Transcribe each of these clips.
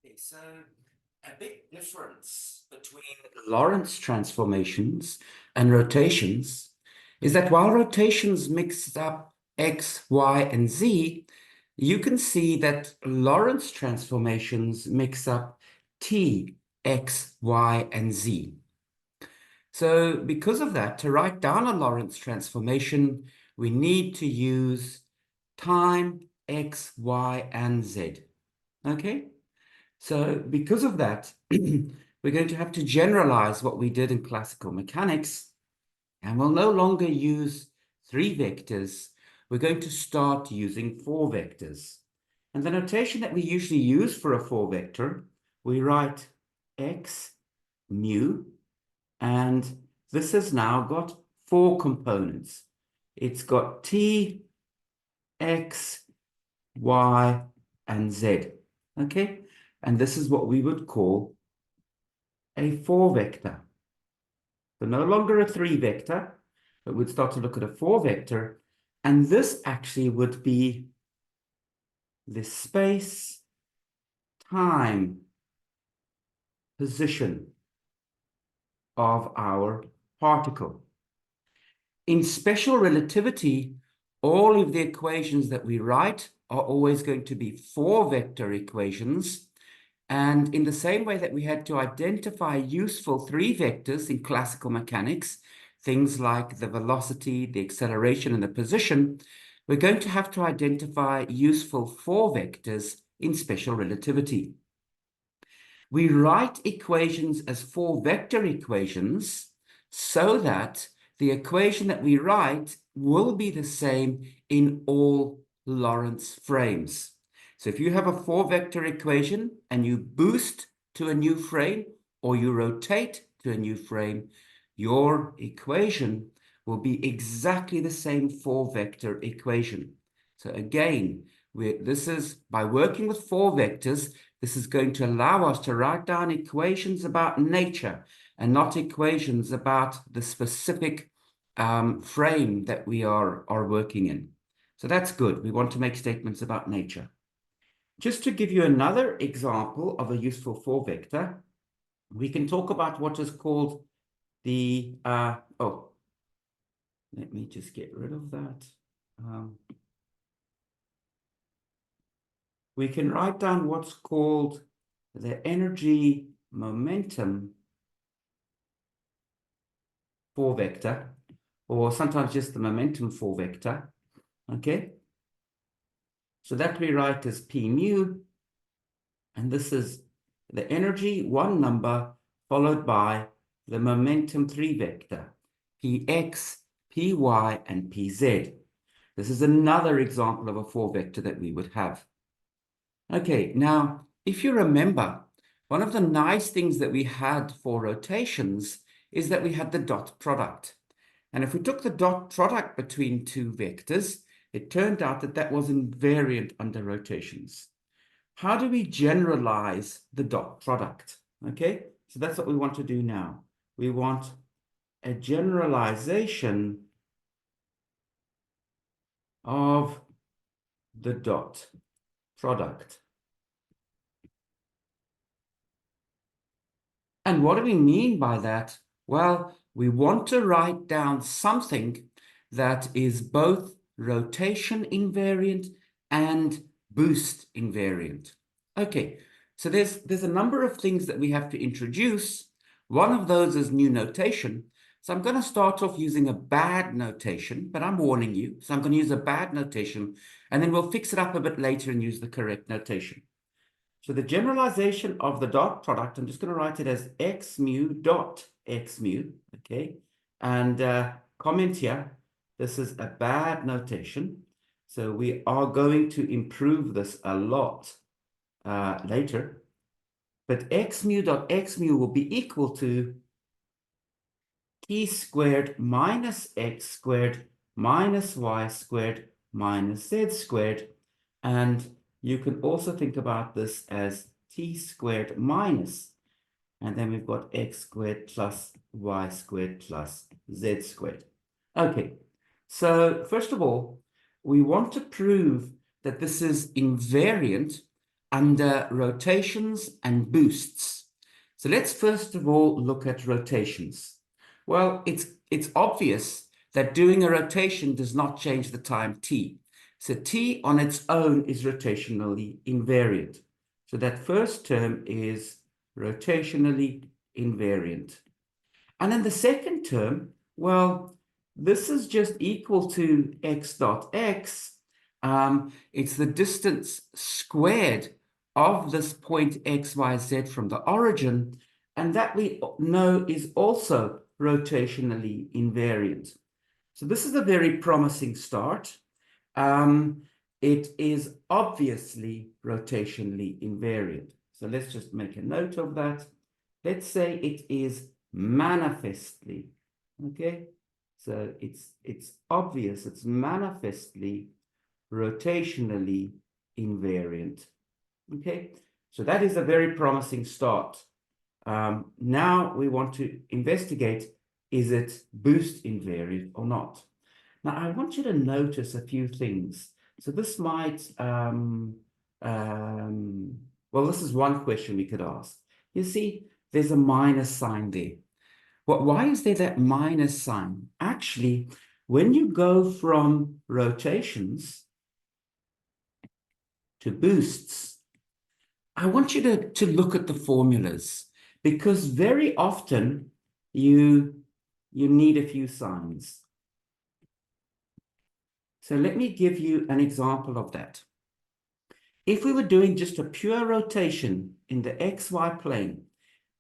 Okay, so a big difference between Lorentz transformations and rotations is that while rotations mix up x, y, and z, you can see that Lorentz transformations mix up t, x, y, and z. So because of that, to write down a Lorentz transformation, we need to use time, x, y, and z. Okay? So because of that, we're going to have to generalize what we did in classical mechanics, and we'll no longer use 3 vectors. We're going to start using 4 vectors. And the notation that we usually use for a 4 vector, we write x mu, and this has now got 4 components. It's got t, x, y, and z. Okay? And this is what we would call a 4 vector. So no longer a 3 vector, but we'd start to look at a 4 vector. And this actually would be the space, time, position of our particle. In special relativity, all of the equations that we write are always going to be 4 vector equations. And in the same way that we had to identify useful 3 vectors in classical mechanics, things like the velocity, the acceleration, and the position, we're going to have to identify useful 4 vectors in special relativity. We write equations as 4 vector equations so that the equation that we write will be the same in all Lorentz frames. So if you have a 4 vector equation and you boost to a new frame or you rotate to a new frame, your equation will be exactly the same 4 vector equation. So again, this is by working with 4 vectors, this is going to allow us to write down equations about nature and not equations about the specific frame that we are working in. So that's good. We want to make statements about nature. Just to give you another example of a useful 4 vector, we can talk about what is called the, let me just get rid of that. We can write down what's called the energy momentum 4 vector, or sometimes just the momentum 4 vector, okay? So that we write as P mu, and this is the energy 1 number followed by the momentum 3 vector, Px, Py, and Pz. This is another example of a 4 vector that we would have. Okay, now, if you remember, one of the nice things that we had for rotations is that we had the dot product. And if we took the dot product between 2 vectors, it turned out that that was invariant under rotations. How do we generalize the dot product? Okay, so that's what we want to do now. We want a generalization of the dot product. And what do we mean by that? Well, we want to write down something that is both rotation invariant and boost invariant. Okay, so there's a number of things that we have to introduce. One of those is new notation. So I'm going to start off using a bad notation, but I'm warning you. So I'm going to use a bad notation, and then we'll fix it up a bit later and use the correct notation. So the generalization of the dot product, I'm just going to write it as x mu dot x mu, okay? And comment here, this is a bad notation. So we are going to improve this a lot later. But x mu dot x mu will be equal to t squared minus x squared minus y squared minus z squared. And you can also think about this as t squared minus, and then we've got x squared plus y squared plus z squared. Okay, so first of all, we want to prove that this is invariant under rotations and boosts. So let's first of all look at rotations. Well, it's obvious that doing a rotation does not change the time t. So t on its own is rotationally invariant. So that first term is rotationally invariant. And then the second term, well, this is just equal to x dot x. It's the distance squared of this point x, y, z from the origin, and that we know is also rotationally invariant. So this is a very promising start. It is obviously rotationally invariant. So let's just make a note of that. Let's say it is manifestly, okay? So it's obvious, it's manifestly rotationally invariant, okay? So that is a very promising start. Now we want to investigate, is it boost invariant or not? Now I want you to notice a few things. So this might, well, this is one question we could ask. You see, there's a minus sign there. Well, why is there that minus sign? Actually, when you go from rotations to boosts, I want you to look at the formulas, because very often you need a few signs. So let me give you an example of that. If we were doing just a pure rotation in the xy plane,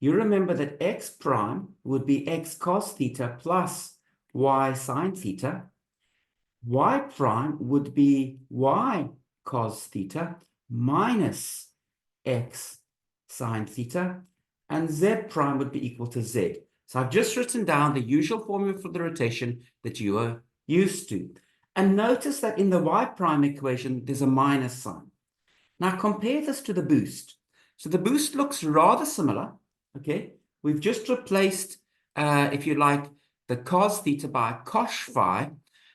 you remember that x prime would be x cos theta plus y sine theta. Y prime would be y cos theta minus x sine theta. And z prime would be equal to z. So I've just written down the usual formula for the rotation that you are used to. And notice that in the y prime equation, there's a minus sign. Now compare this to the boost. So the boost looks rather similar, okay? We've just replaced, if you like, the cos theta by cos phi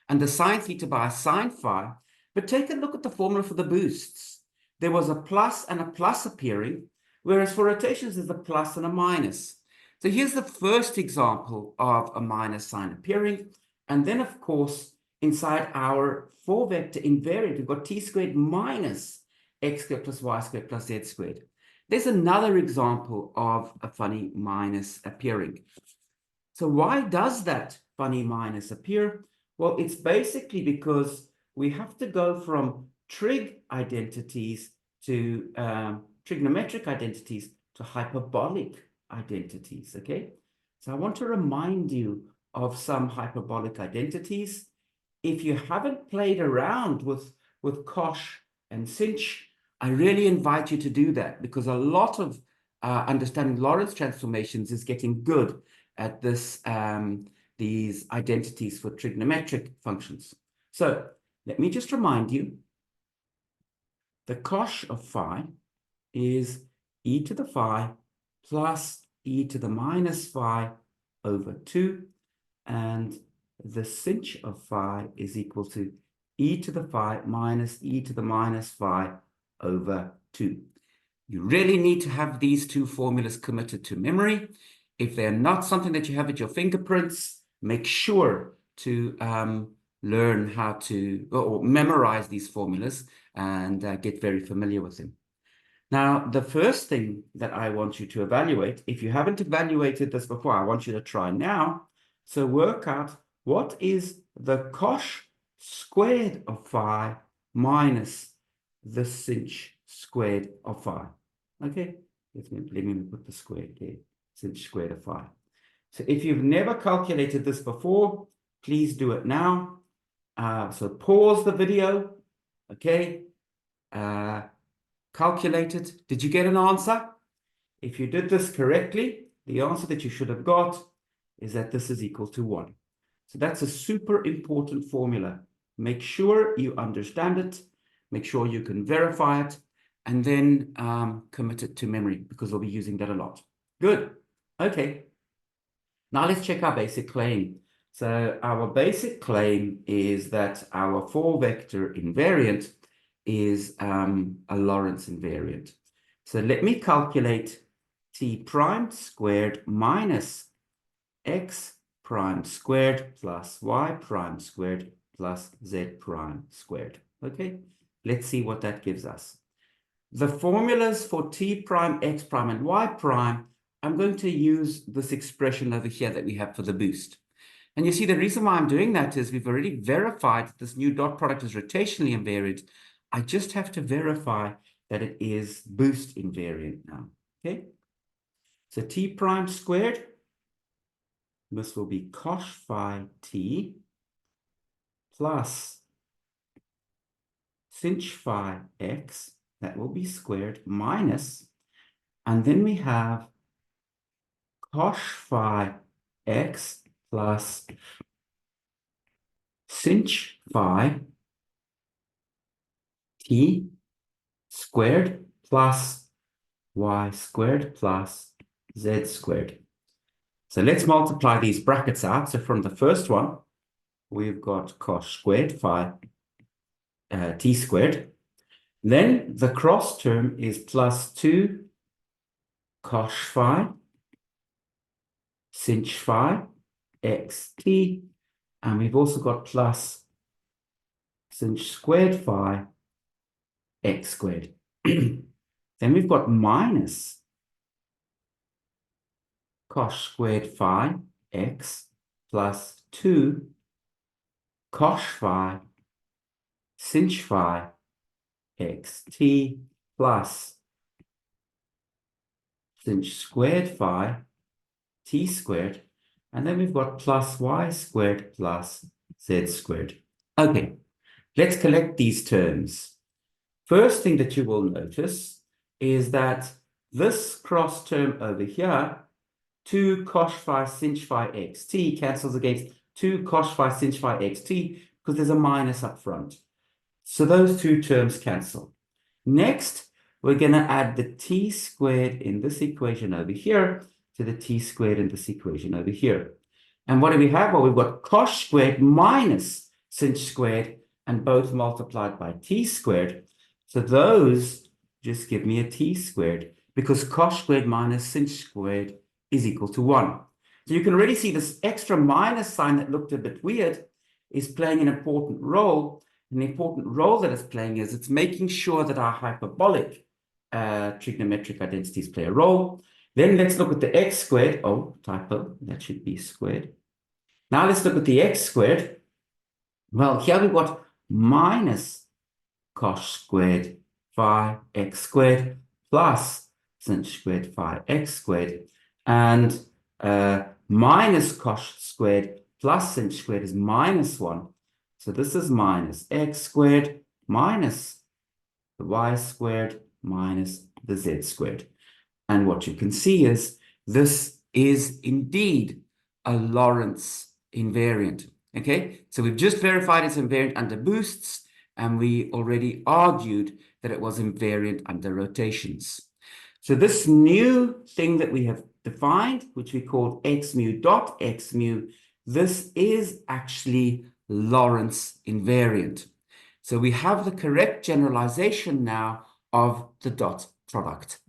and the sine theta by sine phi. But take a look at the formula for the boosts. There was a plus and a plus appearing, whereas for rotations, there's a plus and a minus. So here's the first example of a minus sign appearing. And then, of course, inside our 4-vector invariant, we've got t squared minus x squared plus y squared plus z squared. There's another example of a funny minus appearing. So why does that funny minus appear? Well, it's basically because we have to go from trig identities to trigonometric identities to hyperbolic identities, okay? So I want to remind you of some hyperbolic identities. If you haven't played around with cosh and sinh, I really invite you to do that, because a lot of understanding Lorentz transformations is getting good at this, these identities for trigonometric functions. So let me just remind you, the cosh of phi is e to the phi plus e to the minus phi over 2, and the sinh of phi is equal to e to the phi minus e to the minus phi over 2. You really need to have these two formulas committed to memory. If they're not something that you have at your fingerprints, make sure to learn how to or memorize these formulas and get very familiar with them. Now, the first thing that I want you to evaluate, if you haven't evaluated this before, I want you to try now. So work out what is the cosh squared of phi minus the sinh squared of phi. Okay, let me put the squared there, sinh squared of phi. So if you've never calculated this before, please do it now. So pause the video, okay? Calculate it. Did you get an answer? If you did this correctly, the answer that you should have got is that this is equal to 1. So that's a super important formula. Make sure you understand it, make sure you can verify it, and then commit it to memory, because we'll be using that a lot. Good. Okay. Now let's check our basic claim. So our basic claim is that our 4-vector invariant is a Lorentz invariant. So let me calculate t prime squared minus x prime squared plus y prime squared plus z prime squared. Okay, let's see what that gives us. The formulas for t prime, x prime, and y prime, I'm going to use this expression over here that we have for the boost. And you see, the reason why I'm doing that is we've already verified that this new dot product is rotationally invariant. I just have to verify that it is boost invariant now. Okay, so t prime squared, this will be cos phi t plus sinh phi x, that will be squared, minus, and then we have cos phi x plus sinh phi t squared plus y squared plus z squared. So let's multiply these brackets out. So from the first one, we've got cos squared phi t squared. Then the cross term is plus 2 cos phi sinh phi xt, and we've also got plus sinh squared phi x squared. Then we've got minus cos squared phi x plus 2 cos phi sinh phi xt plus sinh squared phi t squared, and then we've got plus y squared plus z squared. Okay, let's collect these terms. First thing that you will notice is that this cross term over here, 2 cos phi sinh phi xt, cancels against 2 cos phi sinh phi xt because there's a minus up front. So those two terms cancel. Next, we're going to add the t squared in this equation over here to the t squared in this equation over here. And what do we have? Well, we've got cos squared minus sinh squared, and both multiplied by t squared. So those just give me a t squared, because cos squared minus sinh squared is equal to 1. So you can already see this extra minus sign that looked a bit weird is playing an important role. And the important role that it's playing is it's making sure that our hyperbolic trigonometric identities play a role. Then let's look at the x squared. Oh, typo, that should be squared. Now let's look at the x squared. Well, here we've got minus cos squared phi x squared plus sinh squared phi x squared. And minus cos squared plus sinh squared is minus 1. So this is minus x squared minus the y squared minus the z squared. And what you can see is this is indeed a Lorentz invariant. Okay, so we've just verified it's invariant under boosts, and we already argued that it was invariant under rotations. So this new thing that we have defined, which we called x mu dot x mu, this is actually Lorentz invariant. So we have the correct generalization now of the dot product.